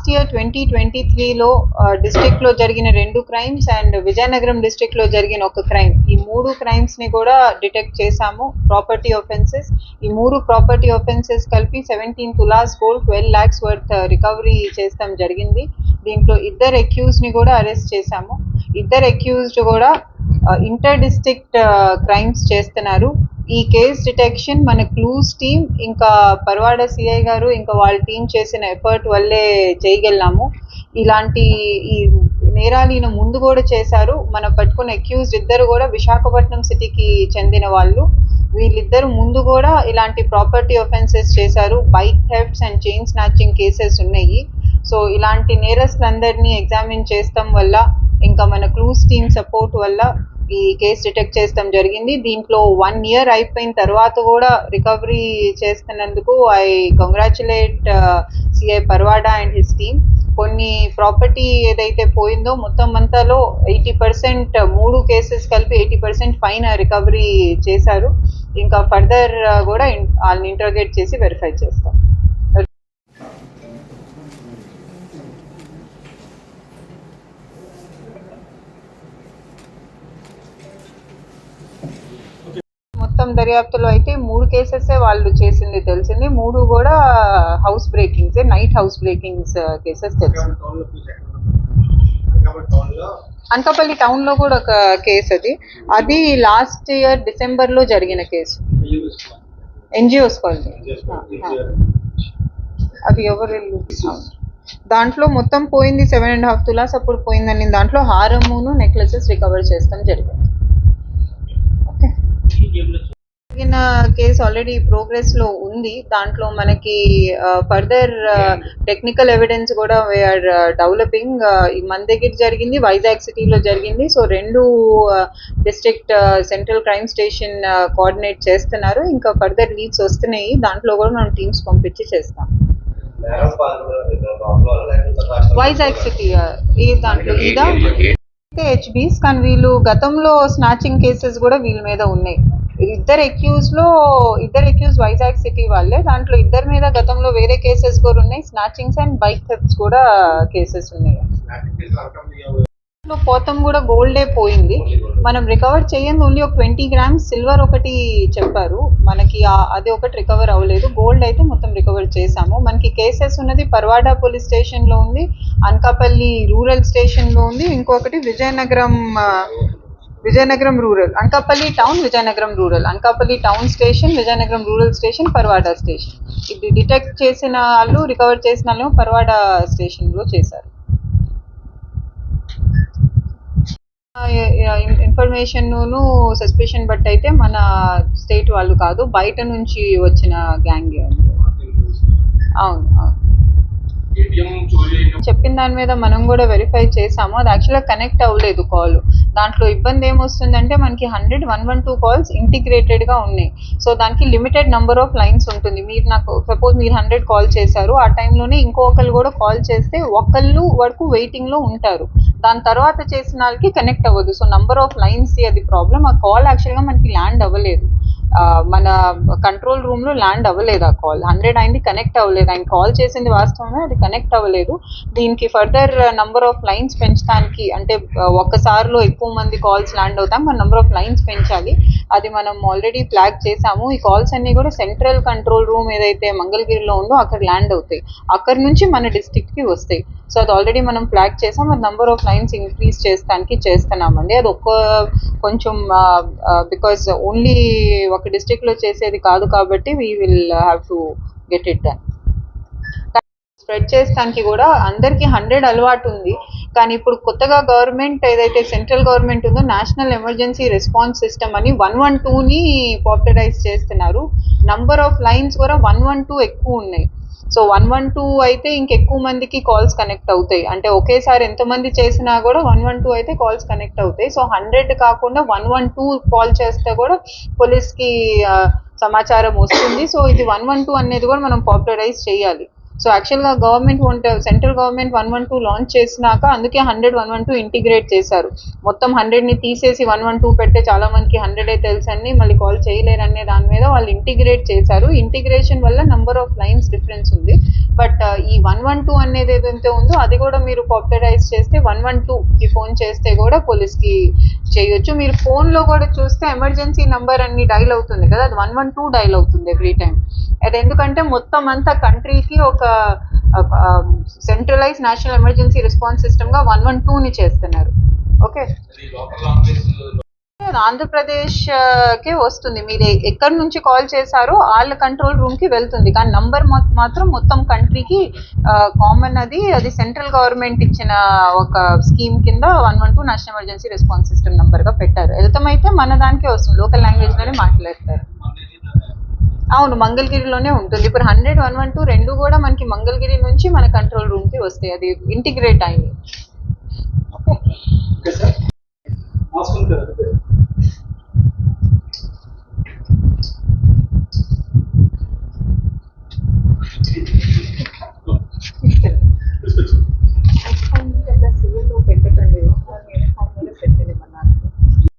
Last year 2023లో డిస్ట్రిక్ట్లో జరిగిన 2 crimes and Vizianagaram డిస్ట్రిక్ట్లో జరిగిన ఒక క్రైమ్, ఈ 3 క్రైమ్స్ని కూడా డిటెక్ట్ చేశాము. ప్రాపర్టీ ఒఫెన్సెస్, ఈ 3 ప్రాపర్టీ ఒఫెన్సెస్ కలిపి 17 tolas gold 12 lakhs worth recovery చేస్తాం జరిగింది. దీంట్లో 2 అక్యూజ్ని కూడా అరెస్ట్ చేశాము. 2 అక్యూజ్డ్ కూడా ఇంటర్ డిస్ట్రిక్ట్ క్రైమ్స్ చేస్తున్నారు. ఈ కేస్ డిటెక్షన్ మన క్లూస్ టీమ్ ఇంకా పర్వాడ సిఐ గారు ఇంకా వాళ్ళ టీం చేసిన ఎఫర్ట్ వల్లే చేయగలిగాము. ఇలాంటి ఈ నేరాలు ఈయన ముందు కూడా చేశారు. మనం పట్టుకున్న అక్యూజ్డ్ 2 కూడా విశాఖపట్నం సిటీకి చెందిన వాళ్ళు. వీళ్ళిద్దరు ముందు కూడా ఇలాంటి ప్రాపర్టీ ఒఫెన్సెస్ చేశారు. Bike thefts and chain snatching cases ఉన్నాయి. సో ఇలాంటి నేరస్తులందరినీ ఎగ్జామిన్ చేస్తాం వల్ల ఇంకా మన క్లూస్ టీమ్ సపోర్ట్ వల్ల ఈ కేసు డిటెక్ట్ చేస్తాం జరిగింది. దీంట్లో 1 year అయిపోయిన తర్వాత కూడా రికవరీ చేస్తున్నందుకు I congratulate CI Parwada and his team. కొన్ని ప్రాపర్టీ ఏదైతే పోయిందో మొత్తం అంతాలో 80%, 3 కేసెస్ కలిపి 80% పైన రికవరీ చేశారు. ఇంకా ఫర్దర్ కూడా వాళ్ళని ఇంటర్గేట్ చేసి వెరిఫై చేస్తాం. మొత్తం దర్యాప్తులో అయితే 3 కేసెసే వాళ్ళు చేసింది తెలిసింది. 3 కూడా house breakings, night house breakings cases తెలిసింది. అనకాపల్లి టౌన్లో కూడా ఒక కేసు, అది లాస్ట్ ఇయర్ డిసెంబర్లో జరిగిన కేసు. ఎన్జిఓస్ కాలనీ, అది ఎవరు దాంట్లో మొత్తం పోయింది 7.5 తులాస్ అప్పుడు పోయిందని. దాంట్లో హారమును నెక్లెసెస్ రికవర్ చేస్తాం జరిగింది. జరిగిన కేసు ఆల్రెడీ ప్రోగ్రెస్లో ఉంది. దాంట్లో మనకి ఫర్దర్ టెక్నికల్ ఎవిడెన్స్ కూడా వీఆర్ డెవలపింగ్. మన దగ్గర జరిగింది, వైజాగ్ సిటీలో జరిగింది. So 2 district central crime station coordinate చేస్తున్నారు. ఇంకా ఫర్దర్ లీడ్స్ వస్తున్నాయి. దాంట్లో కూడా మనం టీమ్స్ పంపించి చేస్తాం. వైజాగ్ సిటీ ఈ దాంట్లో ఇదా హెచ్బీస్, కానీ వీళ్ళు గతంలో స్నాచింగ్ కేసెస్ కూడా వీళ్ళ మీద ఉన్నాయి. 2 అక్యూజ్ వైజాగ్ సిటీ వాళ్ళే. దాంట్లో 2 మీద గతంలో వేరే కేసెస్ కూడా ఉన్నాయి. స్నాచింగ్స్ అండ్ బైక్ థెఫ్ట్స్ కూడా కేసెస్ ఉన్నాయి. పోతం కూడా గోల్డే పోయింది. మనం రికవర్ చేయండి ఓన్లీ ఒక 20 grams సిల్వర్ ఒకటి చెప్పారు మనకి, అది ఒకటి రికవర్ అవ్వలేదు. గోల్డ్ అయితే మొత్తం రికవర్ చేసాము. మనకి కేసెస్ ఉన్నది పర్వాడా పోలీస్ స్టేషన్లో ఉంది, అనకాపల్లి రూరల్ స్టేషన్లో ఉంది, ఇంకొకటి Vizianagaram rural, Anakapalli town, Vizianagaram rural, Anakapalli town station, Vizianagaram rural station, Parwada station. ఇది డిటెక్ట్ చేసిన వాళ్ళు, రికవర్ చేసిన వాళ్ళు పర్వాడా స్టేషన్లో చేశారు. ఇన్ఫర్మేషన్ను సస్పెషన్ బట్ అయితే మన స్టేట్ వాళ్ళు కాదు, బయట నుంచి వచ్చిన గ్యాంగ్. అవును, చెప్పిన దాని మీద మనం కూడా వెరిఫై చేసాము. అది యాక్చువల్గా కనెక్ట్ అవ్వలేదు కాల్. దాంట్లో ఇబ్బంది ఏమొస్తుందంటే మనకి 100-112 కాల్స్ ఇంటిగ్రేటెడ్గా ఉన్నాయి. సో దానికి లిమిటెడ్ నెంబర్ ఆఫ్ లైన్స్ ఉంటుంది. మీరు నాకు సపోజ్ మీరు 100 కాల్ చేశారు, ఆ టైంలోనే ఇంకొకరు కూడా కాల్ చేస్తే ఒకళ్ళు వరకు వెయిటింగ్లో ఉంటారు. దాని తర్వాత చేసిన వాళ్ళకి కనెక్ట్ అవ్వదు. సో నంబర్ ఆఫ్ లైన్స్ అది ప్రాబ్లం. ఆ కాల్ యాక్చువల్గా మనకి ల్యాండ్ అవ్వలేదు, మన కంట్రోల్ రూమ్లో ల్యాండ్ అవ్వలేదు. ఆ కాల్ 100 అయింది, కనెక్ట్ అవ్వలేదు. ఆయన కాల్ చేసింది వాస్తవమే, అది కనెక్ట్ అవ్వలేదు. దీనికి ఫర్దర్ నంబర్ ఆఫ్ లైన్స్ పెంచడానికి, అంటే ఒక్కసారిలో ఎక్కువ మంది కాల్స్ ల్యాండ్ అవుతాం, మన నంబర్ ఆఫ్ లైన్స్ పెంచాలి. అది మనం ఆల్రెడీ ఫ్లాగ్ చేసాము. ఈ కాల్స్ అన్నీ కూడా సెంట్రల్ కంట్రోల్ రూమ్ ఏదైతే మంగళగిరిలో ఉందో అక్కడ ల్యాండ్ అవుతాయి, అక్కడ నుంచి మన డిస్ట్రిక్ట్కి వస్తాయి. సో అది ఆల్రెడీ మనం ఫ్లాగ్ చేసాం. అది నంబర్ ఆఫ్ లైన్స్ ఇంక్రీజ్ చేస్తానికి చేస్తున్నామండి. అది కొంచెం బికాజ్ ఓన్లీ ఒక డిస్ట్రిక్ట్లో చేసేది కాదు కాబట్టి we will have to get it done. Spread చేస్తానికి కూడా అందరికీ 100 అలవాటు ఉంది, కానీ ఇప్పుడు కొత్తగా గవర్నమెంట్ ఏదైతే సెంట్రల్ గవర్నమెంట్ ఉందో నేషనల్ ఎమర్జెన్సీ రెస్పాన్స్ సిస్టమ్ అని 112ని పాపులరైజ్ చేస్తున్నారు. నంబర్ ఆఫ్ లైన్స్ కూడా 112 ఎక్కువ ఉన్నాయి. సో 112 అయితే ఇంకెక్కువ మందికి కాల్స్ కనెక్ట్ అవుతాయి. అంటే ఒకేసారి ఎంతమంది చేసినా కూడా 112 అయితే కాల్స్ కనెక్ట్ అవుతాయి. సో 100 కాకుండా 112 కాల్ చేస్తే కూడా పోలీస్కి సమాచారం వస్తుంది. సో ఇది 112 అనేది కూడా మనం పాపులరైజ్ చేయాలి. సో యాక్చువల్గా గవర్నమెంట్ సెంట్రల్ గవర్నమెంట్ 112 లాంచ్ చేసినాక అందుకే 100-112 ఇంటిగ్రేట్ చేశారు. మొత్తం 100ని తీసేసి 112 పెడితే చాలా మందికి 100 తెలుసని మళ్ళీ కాల్ చేయలేరనే దాని మీద వాళ్ళు ఇంటిగ్రేట్ చేశారు. ఇంటిగ్రేషన్ వల్ల నంబర్ ఆఫ్ లైన్స్ డిఫరెన్స్ ఉంది. బట్ ఈ 112 అనేది ఏదైతే ఉందో అది కూడా మీరు పాపులరైజ్ చేస్తే 112కి ఫోన్ చేస్తే కూడా పోలీస్కి చేయొచ్చు. మీరు ఫోన్లో కూడా చూస్తే ఎమర్జెన్సీ నంబర్ అన్ని డైల్ అవుతుంది కదా, అది 112 డైల్ అవుతుంది ఎవ్రీ టైం. అది ఎందుకంటే మొత్తం అంతా కంట్రీకి ఒక సెంట్రలైజ్ నేషనల్ ఎమర్జెన్సీ రెస్పాన్స్ సిస్టమ్గా 112ని చేస్తున్నారు. ఓకే, ఆంధ్రప్రదేశ్కే వస్తుంది. మీరు ఎక్కడి నుంచి కాల్ చేశారో వాళ్ళ కంట్రోల్ రూమ్కి వెళ్తుంది, కానీ నంబర్ మాత్రం మొత్తం కంట్రీకి కామన్. అది సెంట్రల్ గవర్నమెంట్ ఇచ్చిన ఒక స్కీమ్ కింద 112 నేషనల్ ఎమర్జెన్సీ రెస్పాన్స్ సిస్టమ్ నంబర్గా పెట్టారు. అయితే మన దానికే వస్తుంది, లోకల్ లాంగ్వేజ్లోనే మాట్లాడతారు. అవును, మంగళగిరిలోనే ఉంటుంది. ఇప్పుడు 100-112 రెండు కూడా మనకి మంగళగిరి నుంచి మన కంట్రోల్ రూమ్కి వస్తాయి. అది ఇంటిగ్రేట్ అయింది.